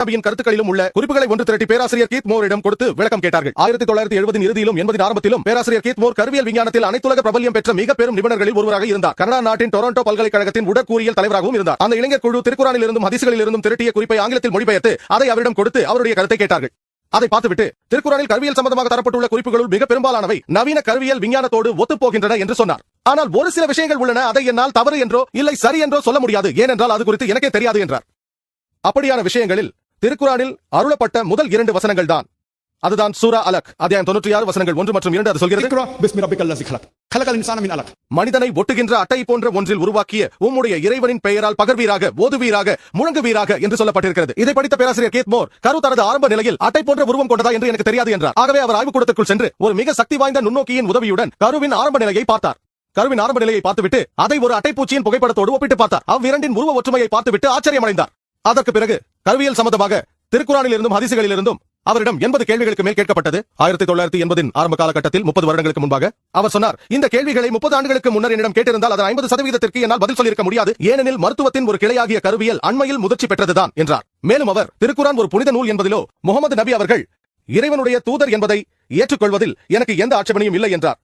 நபியின் கருத்துக்களிலும் உள்ள குறிப்புகளை ஒன்று திரட்டி பேராசிரியர் கீத் மோரிடம் கொடுத்து விளக்கம் கேட்டார்கள். 1970 இறுதியிலும் 80 ஆரம்பத்திலும் பேராசிரியர் கீத் மோர் கருவியல் விஞ்ஞானத்தில் அனைத்துலக பிரபல்யம் பெற்ற மிக பெரும் நிபுணர்களில் ஒருவராக இருந்தார். கனடா நாட்டின் டொரண்டோ பல்கலைக்கழகத்தின் உடற்கூறியல் தலைவராகவும் இருந்தார். அந்த இளைஞர் குழு திருக்குறானில் இருந்தும் ஹதீஸ்களில் இருந்தும் திரட்டிய குறிப்பை ஆங்கிலத்தில் மொழிபெயர்த்து அதை அவரிடம் கொடுத்து அவருடைய கருத்தை கேட்டார்கள். அதை பார்த்துவிட்டு திருக்குறானில் கருவியல் சம்பந்தமாக தரப்பட்டுள்ள குறிப்புகளுள் மிக பெரும்பாலானவை நவீன கருவியல் விஞ்ஞானத்தோடு ஒத்துப்போகின்றன என்று சொன்னார். ஆனால் ஒரு சில விஷயங்கள் உள்ளன, அதை என்னால் தவறு என்றோ இல்லை சரி என்றோ சொல்ல முடியாது, ஏனென்றால் அது குறித்து எனக்கே தெரியாது என்றார். அப்படியான விஷயங்களில் திருக்குறானில் அருளப்பட்ட முதல் 2 வசனங்கள் தான். அதுதான் சூரா அலக் அத்தியாயம் 96 வசனங்கள் 1 மற்றும் 2. அது சொல்கிறது, மனிதனை ஒட்டுகின்ற அட்டை போன்ற ஒன்றில் உருவாக்கிய உம்முடைய இறைவனின் பெயரால் பகர்வீராக, ஓதுவீராக, முழங்குவீராக என்று சொல்லப்பட்டிருக்கிறது. இதை படித்த பேராசிரியர் கீத் மோர் கரு தனது ஆரம்ப நிலையில் அட்டை போன்ற உருவம் கொண்டதா என்று எனக்கு தெரியாது என்றார். ஆகவே அவர் ஆய்வுக்கூடத்திற்குள் சென்று ஒரு மிக சக்தி வாய்ந்த நுண்ணோக்கியின் உதவியுடன் கருவின் ஆரம்ப நிலையை பார்த்தார். கருவின் ஆரம்ப நிலையை பார்த்துவிட்டு அதை ஒரு அட்டைப்பூச்சியின் புகைப்படத்தோடு ஒப்பிட்டு பார்த்தார். அவ்விரண்டின் உருவ ஒற்றுமையை பார்த்துவிட்டு ஆச்சரியமடைந்தார். அதற்கு பிறகு கருவியல் சம்பந்தமாக திருக்குறானில் இருந்தும் ஹதீசுகளில் இருந்தும் அவரிடம் 80 கேள்விகளுக்கு மேல் கேட்கப்பட்டது. 1980 ஆரம்ப காலகட்டத்தில் 30 வருடங்களுக்கு முன்பாக அவர் சொன்னார், இந்த கேள்விகளை 30 ஆண்டுகளுக்கு முன்னர் என்னிடம் கேட்டிருந்தால் அதன் 50% என்னால் பதில் சொல்லியிருக்க முடியாது, ஏனெனில் மருத்துவத்தின் ஒரு கிளையாகிய கருவியல் அண்மையில் முதிர்ச்சி பெற்றதுதான் என்றார். மேலும் அவர் திருக்குரான் ஒரு புனித நூல் என்பதிலோ முகமது நபி அவர்கள் இறைவனுடைய தூதர் என்பதை ஏற்றுக்கொள்வதில் எனக்கு எந்த ஆட்சேபனையும் இல்லை என்றார்.